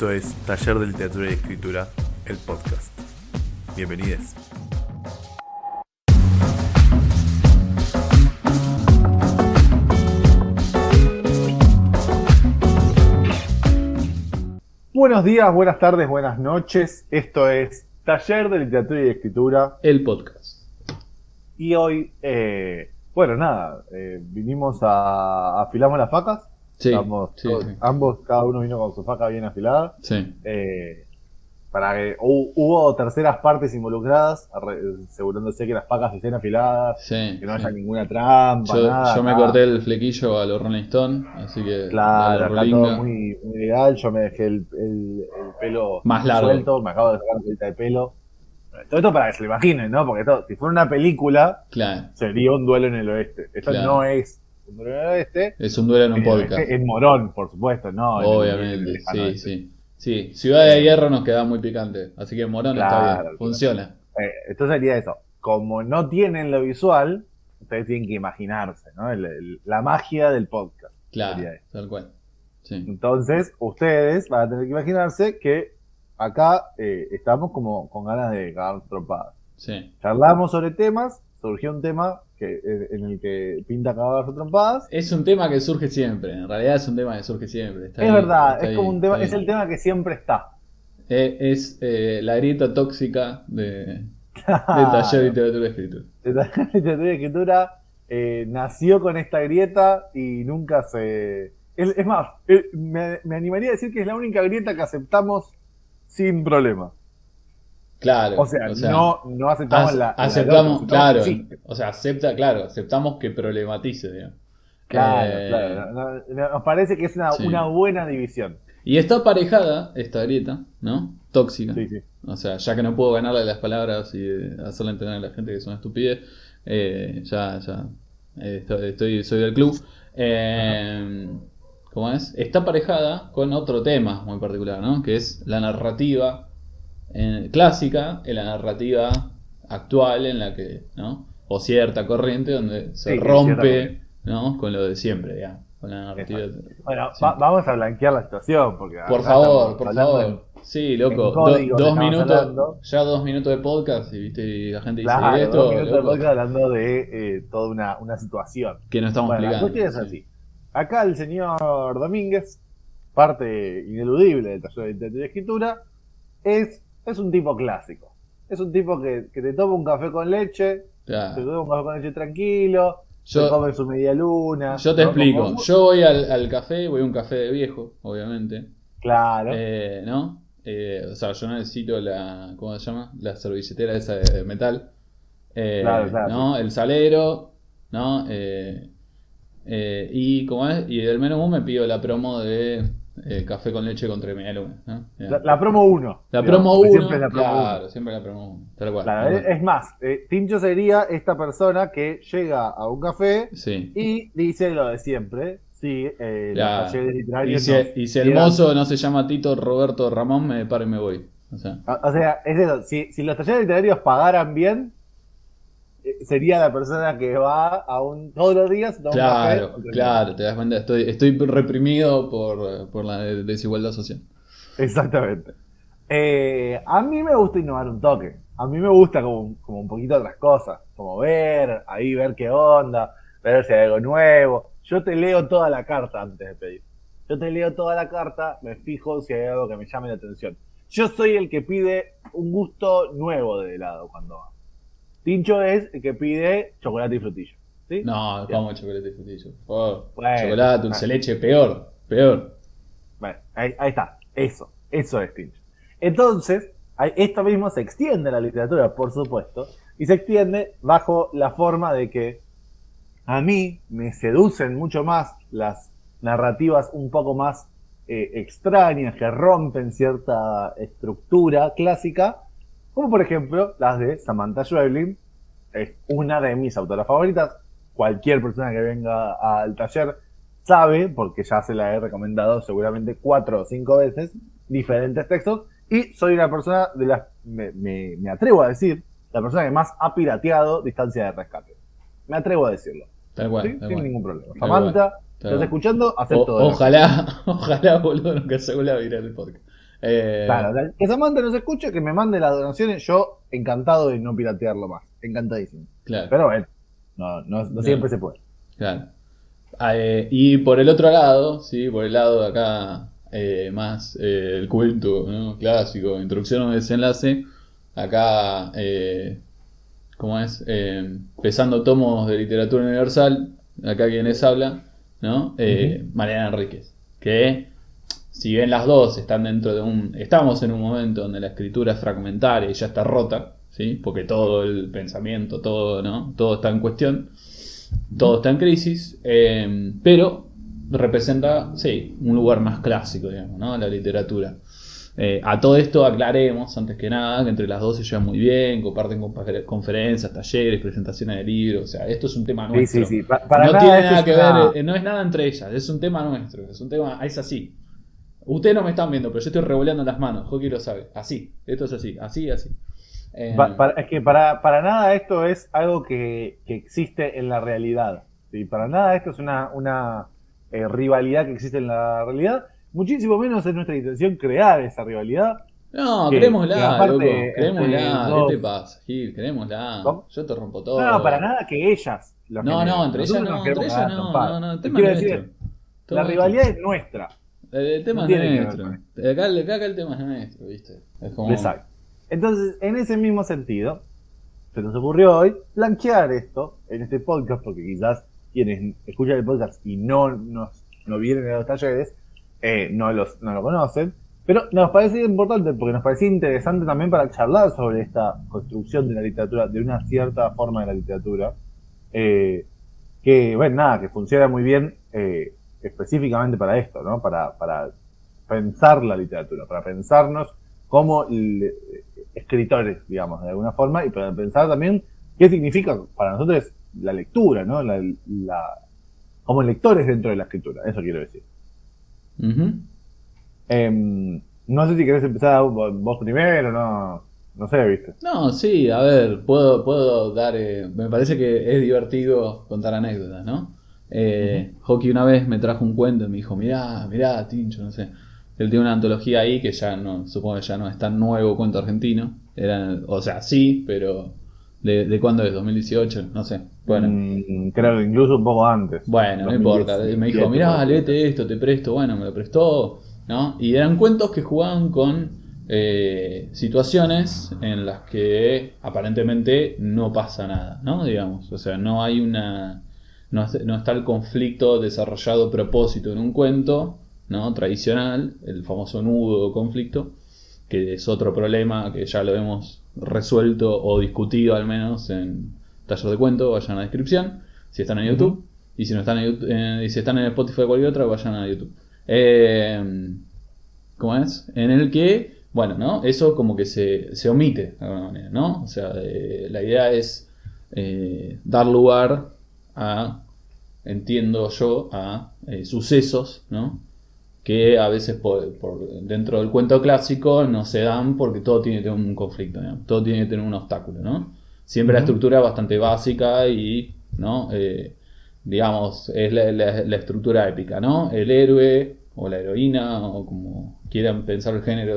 Esto es Taller de Literatura y Escritura, el podcast. Bienvenidos. Buenos días, buenas tardes, buenas noches. Esto es Taller de Literatura y Escritura, el podcast. Y hoy, vinimos a afilamos las facas. Sí, Estamos sí. ambos, cada uno vino con su faca bien afilada. Sí. Para que hubo terceras partes involucradas, asegurándose que las facas estén afiladas, Sí, que no haya sí. ninguna trampa, nada. Yo me nada. corté el flequillo a los Rolling Stone, así que Claro, a los acá todo Rolinga. muy legal. Yo me dejé el pelo Más largo. suelto, me acabo de sacar una colita de pelo. Todo esto para que se lo imaginen, ¿no? Porque si fuera una película, Claro, sería un duelo en el oeste. Esto Claro. no es un duelo en el oeste. es un duelo en un podcast. En Morón, por supuesto, ¿no? en el Obviamente, lejano sí, oeste. sí. Sí, Ciudad de Hierro nos queda muy picante, así que Morón está Claro, bien, funciona. Entonces sería eso. Como no tienen lo visual, ustedes tienen que imaginarse, ¿no? La magia del podcast. Claro, Sería eso. tal cual. Sí, Entonces, ustedes van a tener que imaginarse que acá estamos como con ganas de cagarnos trompadas. sí. Charlamos sobre temas, surgió un tema en el que pinta cagarse trompadas. Es un tema que surge siempre, en realidad es un tema que surge siempre. Está Es ahí, verdad, está es ahí, como un tema, está es ahí. el tema que siempre está. Es la grieta tóxica de Taller de Literatura y Escritura. La literatura y escritura nació con esta grieta y nunca se... Es más, me animaría a decir que es la única grieta que aceptamos sin problema. Claro, O sea, no aceptamos la aceptamos, otra, claro, que existe. o sea, aceptamos que problematice, digamos. Claro, Eh, claro. Nos parece que es sí. una buena división. Y está aparejada esta grieta, ¿no? Tóxica. Sí, sí. O sea, ya que no puedo ganarle las palabras y hacerle entender a la gente que es una estupidez, soy del club. ¿Cómo es? Está aparejada con otro tema muy particular, ¿no? Que es la narrativa clásica y la narrativa actual en la que, ¿no? O cierta corriente donde se Sí, rompe, ¿no? Con lo de siempre, digamos. Con la narrativa. Bueno, Sí. vamos a blanquear la situación. Porque Por acá favor, estamos por hablando favor. Sí, loco. en código Dos estamos minutos, hablando. ya 2 minutos de podcast y viste y la gente dice Claro, esto, 2 minutos de loco, podcast hablando de toda una situación. que no estamos Bueno, la explicando. cuestión es Sí. así. Acá el señor Domínguez, parte ineludible del taller de literatura y escritura, es un tipo clásico. Es un tipo que te toma un café con leche, Claro. te toma un café con leche tranquilo, Yo- se come su media luna. Yo te ¿no? explico. Como- Yo voy al café, voy a un café de viejo, obviamente. Claro. ¿No? O sea, yo necesito ¿cómo se llama? La servilletera esa de metal. Claro. ¿No? El salero, ¿no? Y ¿cómo es? Y del menú me pido la promo de café con leche contra media luna, ¿no? La promo 1. La promo 1, Siempre es la promo claro, 1. siempre la promo 1, tal cual. Claro, tal cual. es más, Tincho sería esta persona que llega a un café Sí. y dice lo de siempre. Sí, los Claro. talleres Y literarios. si el mozo no se llama Tito Roberto Ramón, me paro y me voy. O sea, O sea, es eso. Si los talleres literarios pagaran bien, sería la persona que va todos los días a tomar claro, un café. claro, te das cuenta, estoy reprimido por la desigualdad social. Exactamente. A mí me gusta innovar un toque. A mí me gusta como un poquito otras cosas. Como ver qué onda, ver si hay algo nuevo. Yo te leo toda la carta antes de pedir. Yo te leo toda la carta, me fijo si hay algo que me llame la atención. Yo soy el que pide un gusto nuevo de helado cuando va. Tincho es el que pide chocolate y frutillo. ¿Sí? No, Bien. vamos chocolate y frutillo. Por favor. Bueno. Chocolate, dulce de leche, peor. Bueno, ahí está. Eso es Tincho. Entonces, esto mismo se extiende a la literatura, por supuesto, y se extiende bajo la forma de que a mí me seducen mucho más las narrativas un poco más extrañas, que rompen cierta estructura clásica, como por ejemplo las de Samantha Schweblin. Es una de mis autoras favoritas. Cualquier persona que venga al taller sabe, porque ya se la he recomendado seguramente 4 o 5 veces, diferentes textos, y soy una persona me atrevo a decir, la persona que más ha pirateado Distancia de Rescate. Me atrevo a decirlo. Tal cual. ¿Sí? tal Sin cual. ningún problema. Tal Samantha, cual. ¿estás escuchando? Acepto. Ojalá, boludo, nunca se vuelva a virar el podcast. Claro, que Samantha nos escuche, que me mande las donaciones, yo encantado de no piratearlo más, encantadísimo. Claro. Pero bueno, no siempre se puede. Claro. Y por el otro lado, ¿sí? Por el lado de acá, más el cuento, ¿no? Clásico, introducción o desenlace, acá, ¿cómo es? Pesando tomos de literatura universal, acá quienes habla, ¿no? Mariana Enríquez, que si bien las dos están dentro de estamos en un momento donde la escritura es fragmentaria y ya está rota, ¿sí? Porque todo el pensamiento, todo, ¿no? Todo está en cuestión, todo está en crisis, pero representa, sí, un lugar más clásico, digamos, ¿no? La literatura. A todo esto aclaremos, antes que nada, que entre las dos se llevan muy bien, comparten conferencias, talleres, presentaciones de libros, o sea, esto es un tema nuestro. Sí. Para no nada tiene esto nada es que una- ver, no es nada entre ellas, es un tema nuestro, es un tema, es así. Ustedes no me están viendo, pero yo estoy revoleando las manos, Hockey lo sabe, así, esto es así. Es que para nada esto es algo que existe en la realidad. ¿Sí? Para nada esto es una rivalidad que existe en la realidad. Muchísimo menos es nuestra intención crear esa rivalidad. No, Que creémosla, loco, aparte, creémosla, ¿qué te dos. pasa, Gil? Creémosla, ¿Cómo? yo te rompo No, para todo. nada que ellas lo No, no, generen. entre ellas Nosotros nos no, entre queremos ellas cagar a no, trompadas. no, el Te tema es quiero nuestro. decir, Todo la nuestro. rivalidad es nuestra. El tema No es tiene que ver nuestro. con esto. Acá el tema es nuestro, ¿viste? Es como... Exacto. Entonces, en ese mismo sentido, se nos ocurrió hoy blanquear esto en este podcast, porque quizás quienes escuchan el podcast y no vienen a los talleres, no lo conocen, pero nos parecía importante, porque nos parecía interesante también para charlar sobre esta construcción de la literatura, de una cierta forma de la literatura, que, bueno, nada, que funciona muy bien específicamente para esto, ¿no? Para pensar la literatura, para pensarnos como escritores, digamos, de alguna forma, y para pensar también qué significa para nosotros la lectura, ¿no? Como lectores dentro de la escritura, eso quiero decir. Ujú. No sé si querés empezar vos primero, no sé, ¿viste? No, sí, a ver, puedo dar... me parece que es divertido contar anécdotas, ¿no? Hockey una vez me trajo un cuento y me dijo, mirá, Tincho, no sé. Él tiene una antología ahí que ya no, supongo que ya no es tan nuevo, cuento argentino. O sea, sí, pero ¿de cuándo es? ¿2018? No sé. Bueno, Creo que incluso un poco antes. bueno, no importa. Me dijo, 2017, mirá, por ejemplo. léete esto, te presto. Bueno, me lo prestó, ¿no? Y eran cuentos que jugaban con situaciones en las que aparentemente no pasa nada, ¿no? Digamos, o sea, no hay una... No está el conflicto desarrollado a propósito en un cuento, ¿no? Tradicional, el famoso nudo o conflicto, que es otro problema que ya lo hemos resuelto o discutido al menos en Taller de Cuento, vayan a la descripción, si están en YouTube, y si no están y si están en Spotify o cualquier otra, vayan a YouTube. ¿Cómo es? En el que, bueno, ¿no? Eso como que se omite de alguna manera, ¿no? O sea, la idea es dar lugar a, entiendo yo, a sucesos, ¿no? Que a veces dentro del cuento clásico no se dan porque todo tiene que tener un conflicto, ¿no? Todo tiene que tener un obstáculo, ¿no? Siempre la estructura es bastante básica y, ¿no? Digamos, es la estructura épica, ¿no? El héroe o la heroína, o como quieran pensar el género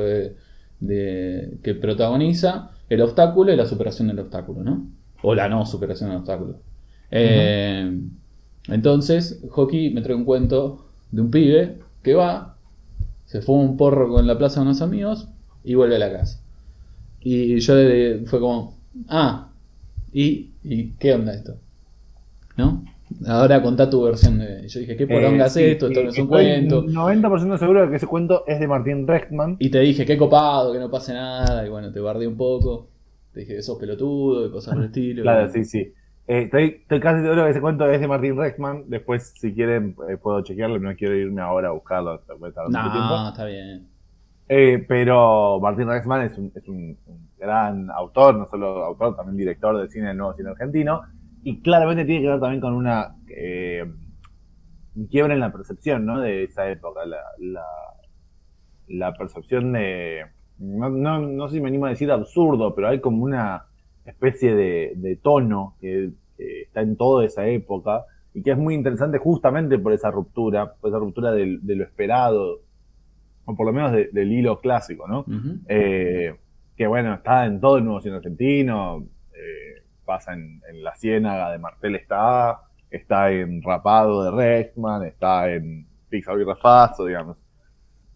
que protagoniza, el obstáculo y la superación del obstáculo, ¿no? O la no superación del obstáculo. Entonces, Hockey me trae un cuento de un pibe que va, se fuma un porro con la plaza de unos amigos y vuelve a la casa. Y yo fue como, ¿y qué onda esto? ¿No? Ahora contá tu versión de... Yo dije, ¿qué poronga es esto? Esto no es un cuento. 90% seguro de que ese cuento es de Martín Rechtman. Y te dije, qué copado, que no pase nada. Y bueno, te bardeé un poco. Te dije que sos pelotudo y cosas por el estilo. Claro, sí. Estoy casi seguro que ese cuento es de Martín Rechtman. Después, si quieren, puedo chequearlo. No quiero irme ahora a buscarlo. Puede tardar mucho tiempo. No, está bien. Pero Martín Rechtman es un gran autor, no solo autor, también director del cine del nuevo cine argentino. Y claramente tiene que ver también con una quiebra en la percepción, ¿no? De esa época. La percepción de... No sé si me animo a decir absurdo, pero hay como una especie de tono que está en toda esa época y que es muy interesante justamente por esa ruptura de lo esperado o por lo menos del hilo clásico, ¿no? Ujú. Que bueno, está en todo el Nuevo Cine Argentino, pasa en La Ciénaga de Martel está en Rapado de Rexman, está en Pizza Birra Faso, digamos.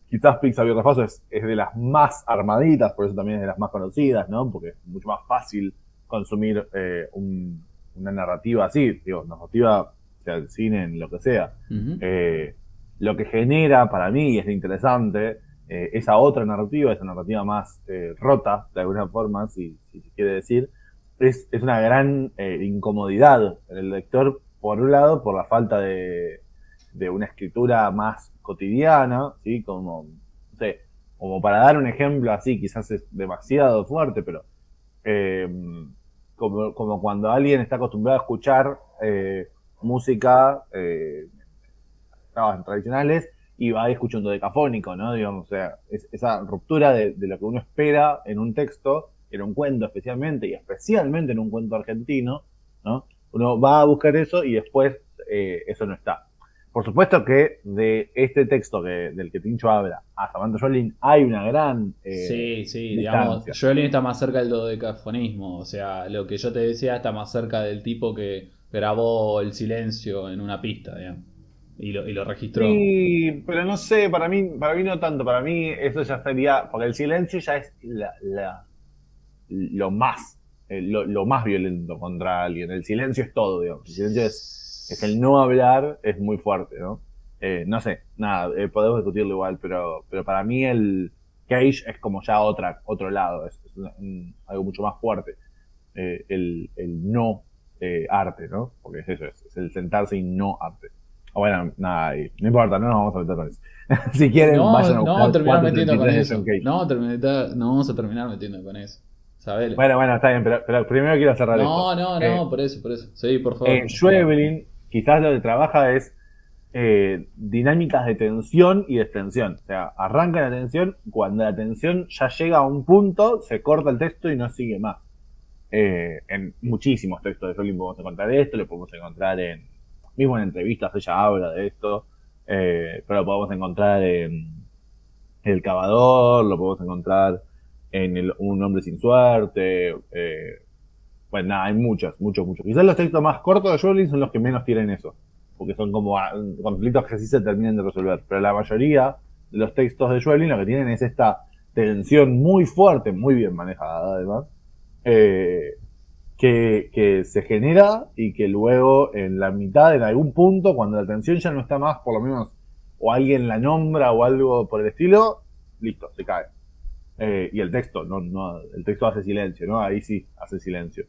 Quizás Pizza Birra Faso es de las más armaditas, por eso también es de las más conocidas, ¿no? Porque es mucho más fácil consumir una narrativa así, digo, narrativa, sea el cine, en lo que sea. Ujú. Lo que genera para mí, y es interesante, esa otra narrativa, esa narrativa más rota, de alguna forma, si se quiere decir, es una gran incomodidad en el lector, por un lado, por la falta de una escritura más cotidiana, ¿sí? Como, no sé, como para dar un ejemplo así, quizás es demasiado fuerte, pero eh, como cuando alguien está acostumbrado a escuchar música tradicionales y va escuchando decafónico, ¿no? Digamos, o sea, esa ruptura de lo que uno espera en un texto, en un cuento especialmente, y especialmente en un cuento argentino, ¿no? Uno va a buscar eso y después eso no está. Por supuesto que de este texto del que Tincho habla a Samantha Schweblin hay una gran Sí, sí, digamos, distancia. Joelin está más cerca del dodecafonismo, o sea, lo que yo te decía está más cerca del tipo que grabó el silencio en una pista, digamos, y lo registró. Sí, pero no sé, para mí no tanto, para mí eso ya sería, porque el silencio ya es lo más, lo más violento contra alguien. El silencio es todo, digamos. El silencio es el no hablar, es muy fuerte, ¿no? No sé, nada, podemos discutirlo igual, pero para mí el Cage es como ya otro lado, es algo mucho más fuerte. El no arte, ¿no? Porque es eso, es el sentarse y no arte. Bueno, nada, no importa, no nos vamos a meter con eso. Si quieren, No, vayan a no vamos buscar a terminar metiendo con 433 de John eso, Cage. no vamos a terminar metiendo con eso, sabelo. Bueno, está bien, pero primero quiero cerrar esto. No, por eso, sí, por favor. Schweblin quizás lo que trabaja es dinámicas de tensión y de extensión. O sea, arranca la tensión, cuando la tensión ya llega a un punto, se corta el texto y no sigue más. En muchísimos textos de Schweblin podemos encontrar esto, lo podemos encontrar mismo en entrevistas ella habla de esto, pero lo podemos encontrar en El Cavador, lo podemos encontrar en Un Hombre Sin Suerte, bueno, nada, hay muchos. Quizás los textos más cortos de Schweblin son los que menos tienen eso, porque son como conflictos que sí se terminan de resolver. Pero la mayoría de los textos de Schweblin lo que tienen es esta tensión muy fuerte, muy bien manejada además, eh, que se genera y que luego en la mitad, en algún punto, cuando la tensión ya no está más, por lo menos, o alguien la nombra o algo por el estilo, listo, se cae. Y el texto, el texto hace silencio, ¿no? Ahí sí hace silencio.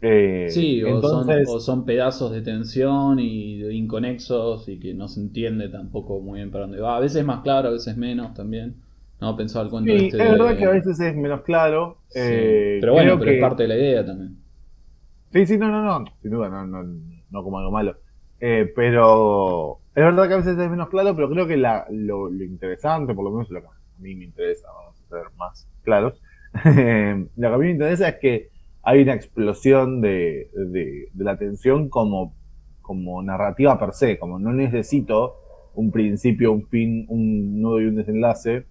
Sí, o Entonces, son pedazos de tensión y de inconexos y que no se entiende tampoco muy bien para dónde va. A veces más claro, a veces menos también. No, pensaba el cuento sí, este es verdad que a de... veces es menos claro. Sí, pero bueno, Creo pero es que parte de la idea también. sí, no, sin duda, no como algo malo. Pero es verdad que a veces es menos claro, pero creo que lo interesante, por lo menos lo que a mí me interesa, vamos a ser más claros, lo que a mí me interesa es que hay una explosión de la atención como narrativa per se, como no necesito un principio, un fin, un nudo y un desenlace,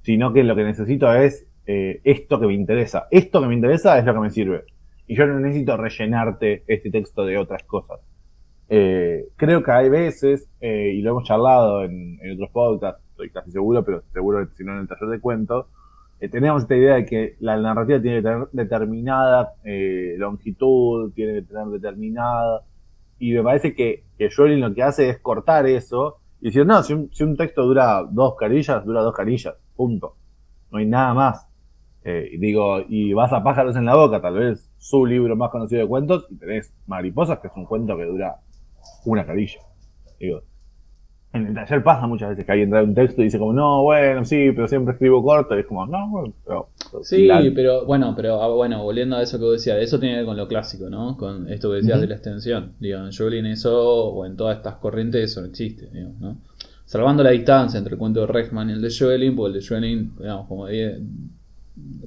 sino que lo que necesito es esto que me interesa. Esto que me interesa es lo que me sirve. Y yo no necesito rellenarte este texto de otras cosas. Creo que hay veces, y lo hemos charlado en otros podcasts, estoy casi seguro, pero seguro que si no en el taller de cuentos, tenemos esta idea de que la narrativa tiene que tener determinada longitud, tiene que tener determinada, y me parece que Schweblin lo que hace es cortar eso y decir, no, si un texto dura 2 carillas, dura 2 carillas, punto. No hay nada más. Y digo, y vas a Pájaros en la Boca, tal vez su libro más conocido de cuentos, y tenés Mariposas, que es un cuento que dura 1 carilla. Digo, en el taller pasa muchas veces que alguien trae un texto y dice como, no, bueno, sí, pero siempre escribo corto, y es como, no, bueno, pero Sí, pero bueno, volviendo a eso que vos decías, eso tiene que ver con lo clásico, ¿no? Con esto que decías de la extensión. Digo, en Joelin eso, o en todas estas corrientes, eso no existe, digamos, ¿no? Salvando la distancia entre el cuento de Rexman y el de Joelin, porque el de Joelin, digamos,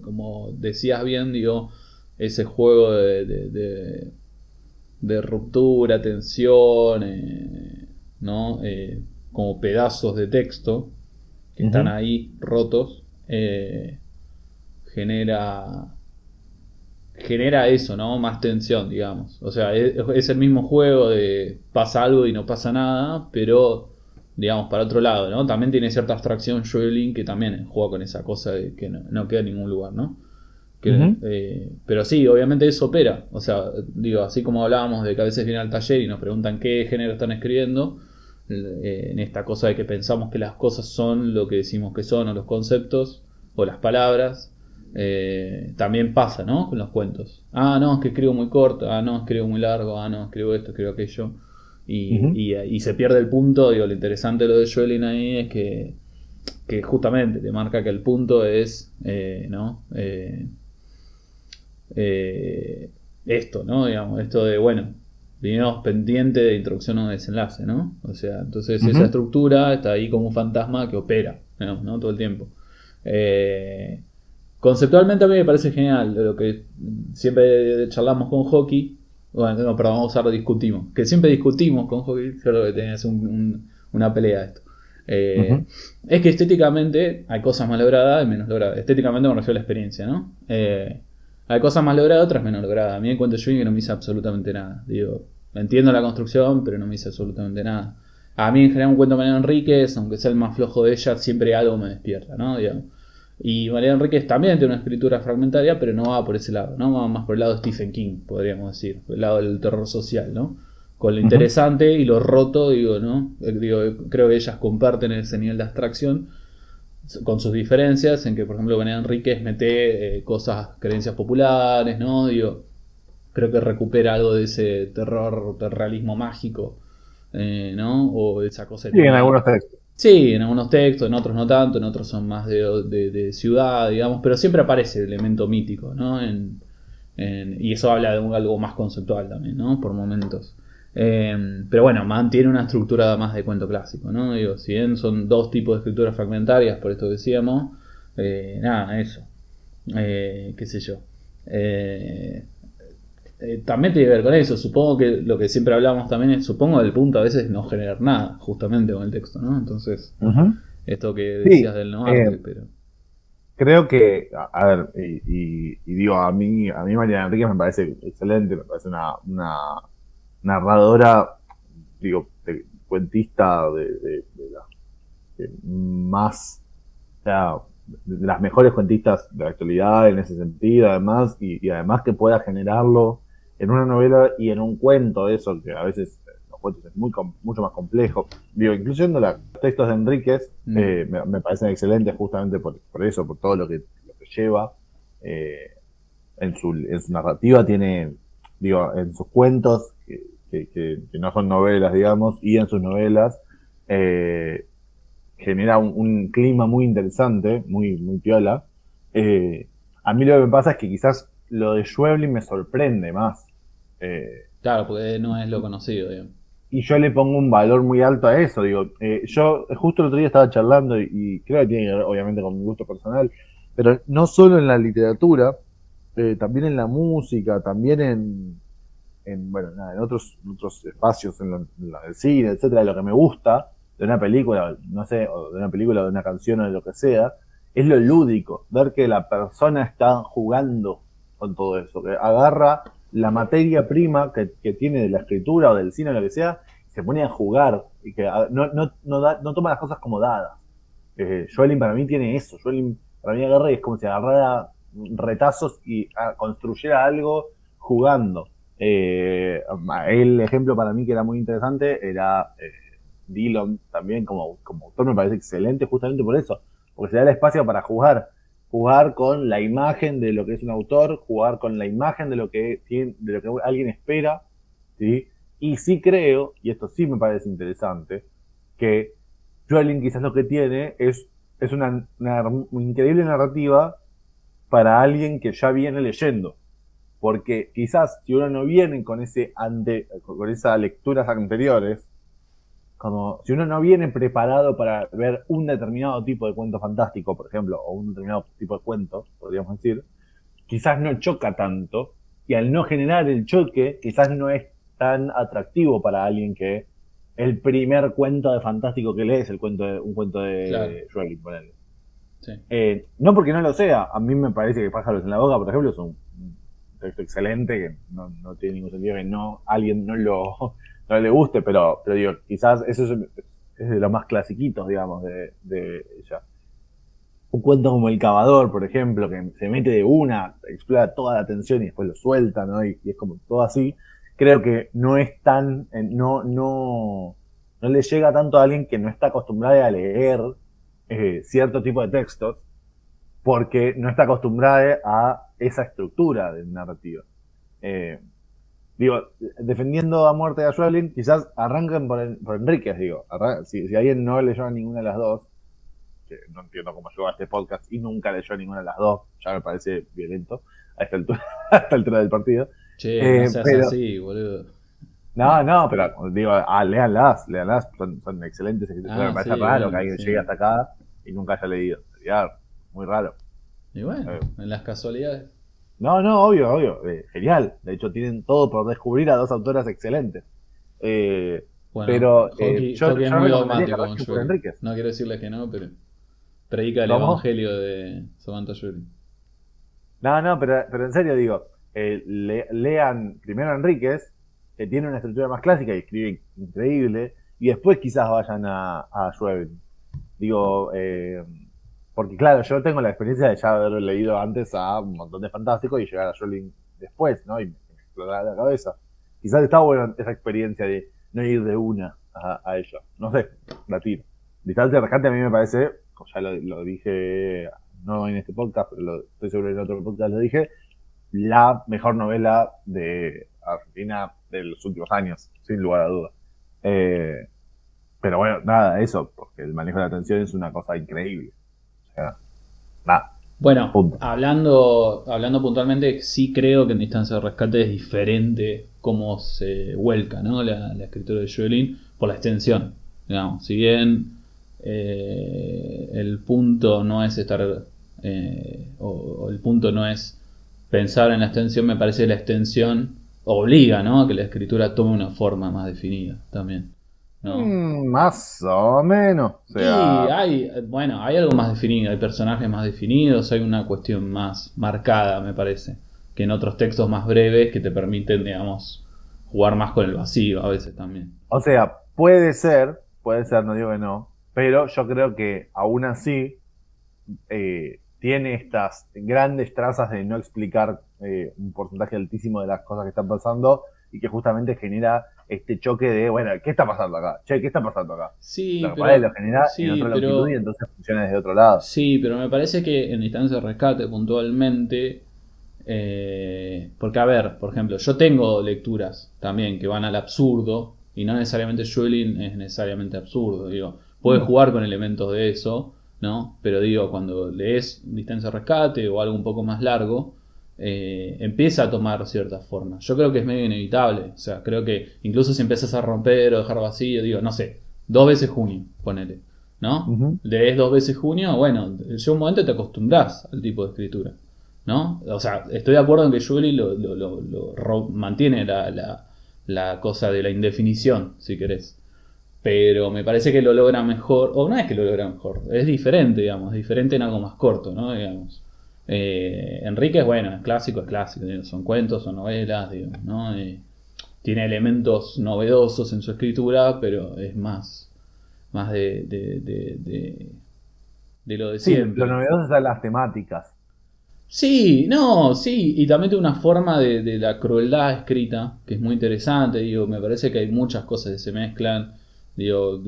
como decías bien, digo, ese juego de ruptura, tensión, ¿no? Como pedazos de texto, que están ahí rotos, genera eso, ¿no? Más tensión, digamos. O sea, es el mismo juego de pasa algo y no pasa nada, pero, digamos, para otro lado, ¿no? También tiene cierta abstracción Joelin, que también juega con esa cosa de que no queda en ningún lugar, ¿no? Pero sí, obviamente eso opera. O sea, digo, así como hablábamos de que a veces vienen al taller y nos preguntan qué género están escribiendo, en esta cosa de que pensamos que las cosas son lo que decimos que son, o los conceptos, o las palabras, también pasa, ¿no? Con los cuentos. Ah, no, es que escribo muy corto, ah, no, escribo muy largo, ah, no, escribo esto, escribo aquello. Y se pierde el punto. Digo, lo interesante de lo de Joelin ahí es que justamente te marca que el punto es, ¿no? Esto, ¿no? Digamos, esto de, bueno, vinimos pendiente de introducción o desenlace, ¿no? O sea, entonces esa estructura está ahí como un fantasma que opera, ¿no? Todo el tiempo. Conceptualmente a mí me parece genial lo que siempre charlamos con Hockey. Bueno, no, perdón, vamos a usarlo, discutimos. Que siempre discutimos con Hockey, creo que tenés una pelea esto. Es que estéticamente hay cosas más logradas y menos logradas. Estéticamente me refiero a la experiencia, ¿no? Hay cosas más logradas, otras menos logradas. A mí en cuento Joelin que no me hice absolutamente nada. Digo, entiendo la construcción, pero no me hice absolutamente nada. A mí en general un cuento de Mariana Enríquez, aunque sea el más flojo de ella, siempre algo me despierta, ¿no? Digamos. Y Mariana Enríquez también tiene una escritura fragmentaria, pero no va por ese lado, ¿no? Va más por el lado de Stephen King, podríamos decir, por el lado del terror social, ¿no? Con lo interesante y lo roto, digo, ¿no? Digo, creo que ellas comparten ese nivel de abstracción, con sus diferencias, en que, por ejemplo, Mariana Enríquez mete cosas, creencias populares, ¿no? Digo, creo que recupera algo de ese terror, del realismo mágico, ¿no? O de esa cosa de Sí, en algunos textos. Sí, en algunos textos, en otros no tanto, en otros son más de ciudad, digamos, pero siempre aparece el elemento mítico, ¿no? Y eso habla de algo más conceptual también, ¿no? Por momentos. Pero bueno, mantiene una estructura más de cuento clásico, ¿no? Digo, si bien son dos tipos de escrituras fragmentarias, por esto decíamos, nada, eso. Qué sé yo. También tiene que ver con eso. Supongo que lo que siempre hablamos también es, supongo, del punto a veces no generar nada, justamente con el texto, ¿no? Entonces, esto que decías del no arte, pero... Creo que, a ver, y digo, a mí Mariana Enríquez me parece excelente, me parece una narradora, digo, cuentista de más, o sea, de las mejores cuentistas de la actualidad en ese sentido, además, y además que pueda generarlo en una novela y en un cuento, eso que a veces los cuentos es mucho más complejo. Digo, incluyendo los textos de Enríquez, me parecen excelentes justamente por eso, por todo lo que lleva. En su narrativa tiene, digo, en sus cuentos, que no son novelas, digamos, y en sus novelas, genera un clima muy interesante, muy piola. A mí lo que me pasa es que quizás lo de Schweblin me sorprende más. Claro, porque no es lo conocido, digamos. Y yo le pongo un valor muy alto a eso. Digo, yo justo el otro día estaba charlando y creo que tiene que ver obviamente con mi gusto personal, pero no solo en la literatura, también en la música, también en otros espacios, en el cine, etcétera, de lo que me gusta de una película, no sé, o de una película, de una canción o de lo que sea, es lo lúdico, ver que la persona está jugando con todo eso, que agarra la materia prima que tiene de la escritura o del cine o lo que sea, y se pone a jugar, y que no toma las cosas como dadas. Joelin para mí tiene eso, Joelin para mí agarra y es como si agarrara retazos y construyera algo jugando. El ejemplo para mí que era muy interesante era Dillon también como autor, me parece excelente justamente por eso, porque se da el espacio para jugar con la imagen de lo que es un autor, jugar con la imagen de lo que alguien espera, ¿sí? Y sí creo, y esto sí me parece interesante, que Joelin quizás lo que tiene es una increíble narrativa para alguien que ya viene leyendo. Porque quizás si uno no viene con esas lecturas anteriores, como si uno no viene preparado para ver un determinado tipo de cuento fantástico, por ejemplo, o un determinado tipo de cuento, podríamos decir, quizás no choca tanto, y al no generar el choque, quizás no es tan atractivo para alguien que el primer cuento de fantástico que lees, un cuento de Claro. Schweblin, ponele. Sí. No porque no lo sea, a mí me parece que Pájaros en la Boca, por ejemplo, es un texto excelente, que no tiene ningún sentido que alguien no le guste, pero digo, quizás eso es de los más clasiquitos, digamos, de ella. Un cuento como El Cavador, por ejemplo, que se mete de una, explora toda la tensión y después lo suelta, ¿no? Y es como todo así. Creo que no es tan, no le llega tanto a alguien que no está acostumbrado a leer cierto tipo de textos, porque no está acostumbrada a esa estructura de narrativa. Digo, defendiendo a muerte a Schweblin, quizás arranquen por Enríquez, digo. Si alguien no leyó a ninguna de las dos, que no entiendo cómo llegó a este podcast y nunca leyó ninguna de las dos, ya me parece violento a esta altura, a esta altura del partido. Che, no seas así, boludo. No, pero digo, léanlas, son excelentes escrituras. Me parece raro que alguien llegue hasta acá y nunca haya leído. Sería muy raro. Y bueno, en las casualidades. No, obvio. Genial. De hecho, tienen todo por descubrir a dos autoras excelentes. Bueno, pero Joaquín yo es muy recomendaría dogmático que con arranquen por Schweblin. Enríquez. No quiero decirles que no, pero predica el ¿Cómo? evangelio de Samantha Schweblin. No, pero en serio digo, lean primero a Enríquez, que tiene una estructura más clásica y escribe increíble, y después quizás vayan a Schweblin. Digo, porque claro, yo tengo la experiencia de ya haber leído antes a un montón de fantásticos y llegar a Schweblin después, ¿no? Y me explotaba la cabeza. Quizás está buena esa experiencia de no ir de una a ella. No sé, la tiro. Distancia de Rescate a mí me parece, ya lo dije, no en este podcast, pero estoy seguro que en otro podcast lo dije, la mejor novela de Argentina de los últimos años, sin lugar a dudas. Pero bueno, nada, eso, porque el manejo de la atención es una cosa increíble. O sea, nada. Bueno, Punto. hablando puntualmente, sí creo que en Distancia de Rescate es diferente cómo se vuelca, ¿no? la escritura de Schweblin por la extensión. Digamos, si bien el punto no es estar o el punto no es pensar en la extensión, me parece que la extensión obliga, ¿no? A que la escritura tome una forma más definida también, ¿no? Más o menos. O sea, Y hay algo más definido, hay personajes más definidos, hay una cuestión más marcada, me parece, que en otros textos más breves que te permiten, digamos, jugar más con el vacío a veces también. o sea, puede ser, no digo que no, pero yo creo que aún así tiene estas grandes trazas de no explicar un porcentaje altísimo de las cosas que están pasando y que justamente genera este choque de, bueno, ¿qué está pasando acá? Che, ¿qué está pasando acá? Sí, Lo pero, cual lo genera sí, en otra pero, longitud y entonces funciona desde otro lado. sí, pero me parece que en Distancia de Rescate puntualmente, porque a ver, por ejemplo, yo tengo lecturas también que van al absurdo y no necesariamente Schweblin es necesariamente absurdo, digo, puedes jugar con elementos de eso, ¿no? Pero digo, cuando lees Distancia de Rescate o algo un poco más largo, empieza a tomar ciertas formas. Yo creo que es medio inevitable, o sea, creo que incluso si empiezas a romper o dejar vacío, digo, no sé, 2 veces junio, ponele, ¿no? Ujú. Lees 2 veces junio, bueno, llega un momento y te acostumbras al tipo de escritura, ¿no? O sea, estoy de acuerdo en que Schweblin mantiene la cosa de la indefinición, si querés. Pero me parece que lo logra mejor, o no es que lo logra mejor, es diferente, digamos, es diferente en algo más corto, ¿no? Digamos. Enríquez, bueno, es clásico, digo, son cuentos, son novelas, digo, ¿no? Tiene elementos novedosos en su escritura, pero es más de lo de Sí, siempre. lo novedoso están las temáticas. Sí, no, sí, y también tiene una forma de la crueldad escrita que es muy interesante, digo, me parece que hay muchas cosas que se mezclan, digo,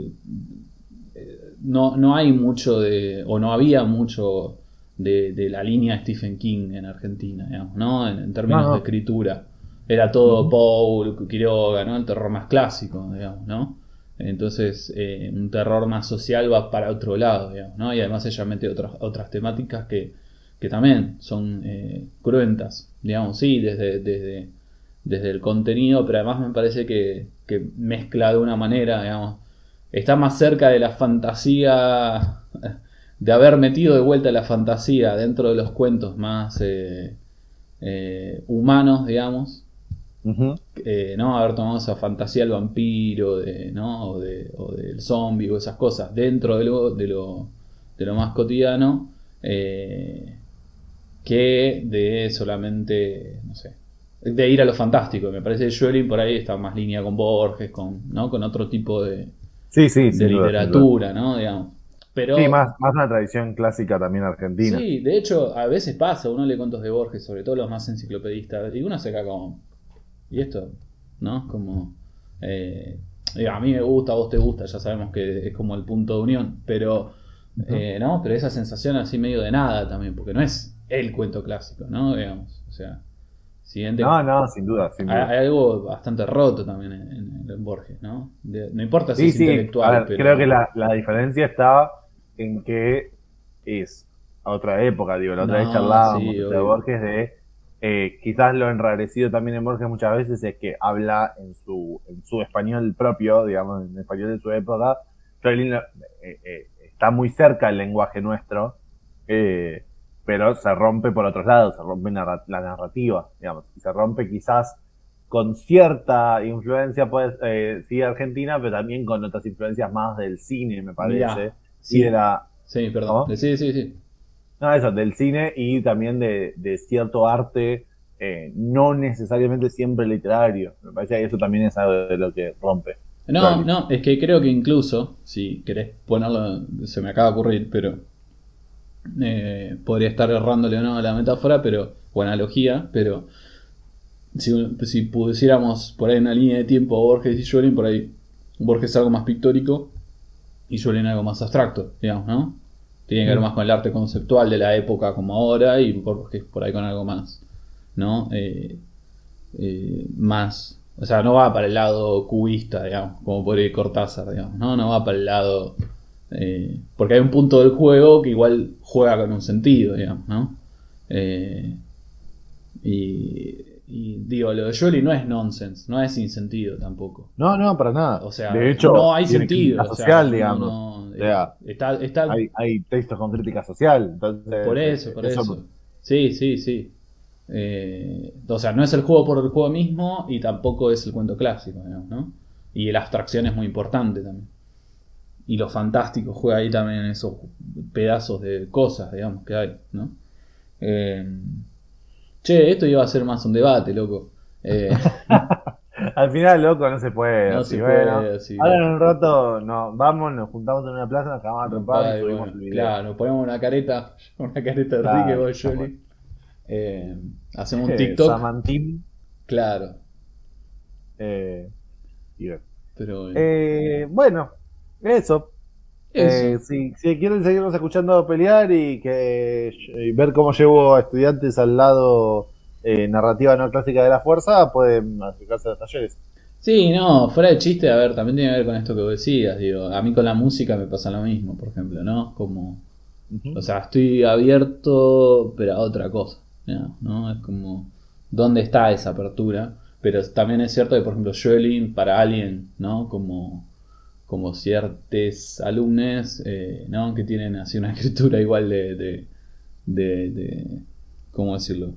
no hay mucho o no había mucho de la línea Stephen King en Argentina, digamos, ¿no? En términos No. de escritura. Era todo Poe, Quiroga, ¿no? El terror más clásico, digamos, ¿no? Entonces, un terror más social va para otro lado, digamos, ¿no? Y además ella mete otras temáticas que también son cruentas, digamos, sí, desde el contenido, pero además me parece que mezcla de una manera, digamos, está más cerca de la fantasía, de haber metido de vuelta la fantasía dentro de los cuentos más humanos, digamos, Ujú. ¿no? Haber tomado esa fantasía del vampiro, ¿no? O del zombie o esas cosas dentro de lo más cotidiano, que de solamente, no sé, de ir a lo fantástico. Me parece que Schelling por ahí está más línea con Borges, ¿no? Con otro tipo Sí, sí, de sin duda, sin duda. literatura, ¿no? Digamos. Sí, Pero más una tradición clásica también argentina. sí, de hecho, a veces pasa, uno lee cuentos de Borges, sobre todo los más enciclopedistas, y uno se cae como, ¿y esto? ¿No? Como, digo, a mí me gusta, a vos te gusta, ya sabemos que es como el punto de unión, pero, Ujú. ¿no? Pero esa sensación así medio de nada también, porque no es el cuento clásico, ¿no? Digamos, o sea, siguiente, No, no, sin duda, sin duda. hay algo bastante roto también en Borges, ¿no? No importa si Sí, es sí, a intelectual, ver, creo que pero... la diferencia estaba en que es a otra época, digo, la otra vez No, charlábamos sí, de obvio. Borges quizás lo enrarecido también en Borges muchas veces es que habla en su español propio, digamos, en español de su época. Schelling está muy cerca del lenguaje nuestro, eh, pero se rompe por otros lados, se rompe la narrativa, digamos, y se rompe quizás con cierta influencia, pues, sí, argentina, pero también con otras influencias más del cine, me parece, Mirá, y de sí, la, sí, perdón. ¿cómo? Sí, sí, sí. No, eso, del cine y también de cierto arte, no necesariamente siempre literario. Me parece que eso también es algo de lo que rompe No, Charlie. no, es que creo que incluso, si querés ponerlo, se me acaba de ocurrir, pero podría estar errándole o no a la metáfora, pero, o analogía, pero si pusiéramos por ahí una línea de tiempo Borges y Schelling, por ahí Borges es algo más pictórico y Schelling algo más abstracto, digamos, ¿no? Tiene que ver Mm. más con el arte conceptual de la época como ahora y Borges por ahí con algo más, ¿no? Más, o sea, no va para el lado cubista, digamos, como por ahí Cortázar, digamos, ¿no? No va para el lado, porque hay un punto del juego que igual juega con un sentido, digamos, ¿no? Eh, y digo, lo de Jolly no es nonsense, no es sin sentido tampoco. No, no, para nada. O sea, De hecho, no hay tiene crítica sentido, o sea, social, no, digamos. no, O sea, está hay textos con crítica social. por Entonces, eso, por eso. eso. Sí, sí, sí. O sea, no es el juego por el juego mismo y tampoco es el cuento clásico, digamos, ¿no? Y la abstracción es muy importante también. Y lo fantástico juega ahí también en esos pedazos de cosas, digamos, que hay, ¿no? Eh, Che, esto iba a ser más un debate, loco. Al final, loco, no se puede. No se Así, bueno. puede así, Ahora en loco. un rato vamos, nos juntamos en una plaza, nos acabamos a trepar y Y subimos bueno, el video. claro, nos ponemos una careta de Ricky, Claro, vos, tal cual. Jolly. Hacemos un TikTok, Samantín. claro. Eh, y bueno. Pero bueno. Bueno, eso. Eso. Si quieren seguirnos escuchando pelear y ver cómo llevo a estudiantes al lado narrativa no clásica de la fuerza, pueden acercarse a los talleres. Sí, no, fuera de chiste, a ver, también tiene que ver con esto que vos decías, digo, a mí con la música me pasa lo mismo, por ejemplo, ¿no? Como, Ujú. o sea, estoy abierto, pero a otra cosa, ¿no? Es como, ¿dónde está esa apertura? Pero también es cierto que, por ejemplo, Joelin, para alguien, ¿no? Como ciertos alumnos, ¿no? Que tienen así una escritura igual de ¿cómo decirlo?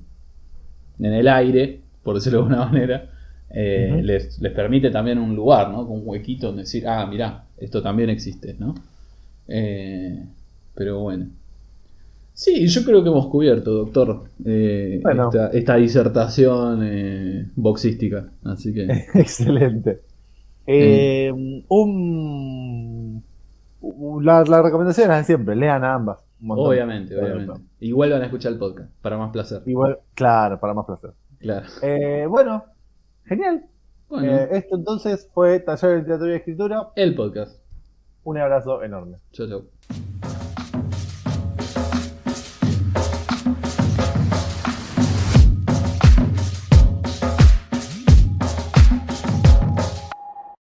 En el aire, por decirlo de alguna manera, Ujú. les permite también un lugar, ¿no? Con un huequito donde decir, ah, mirá, esto también existe, ¿no? Eh, pero bueno. Sí, yo creo que hemos cubierto, doctor, Bueno, esta disertación boxística. Así que, excelente. eh, Eh, la recomendación es de siempre, lean a ambas, un montón. obviamente, obviamente. Igual van a escuchar el podcast, para más placer. Igual, claro, para más placer. Claro. Bueno, genial. Bueno, Esto entonces fue Taller de Literatura y Escritura. el podcast. Un abrazo enorme. Chau, chau.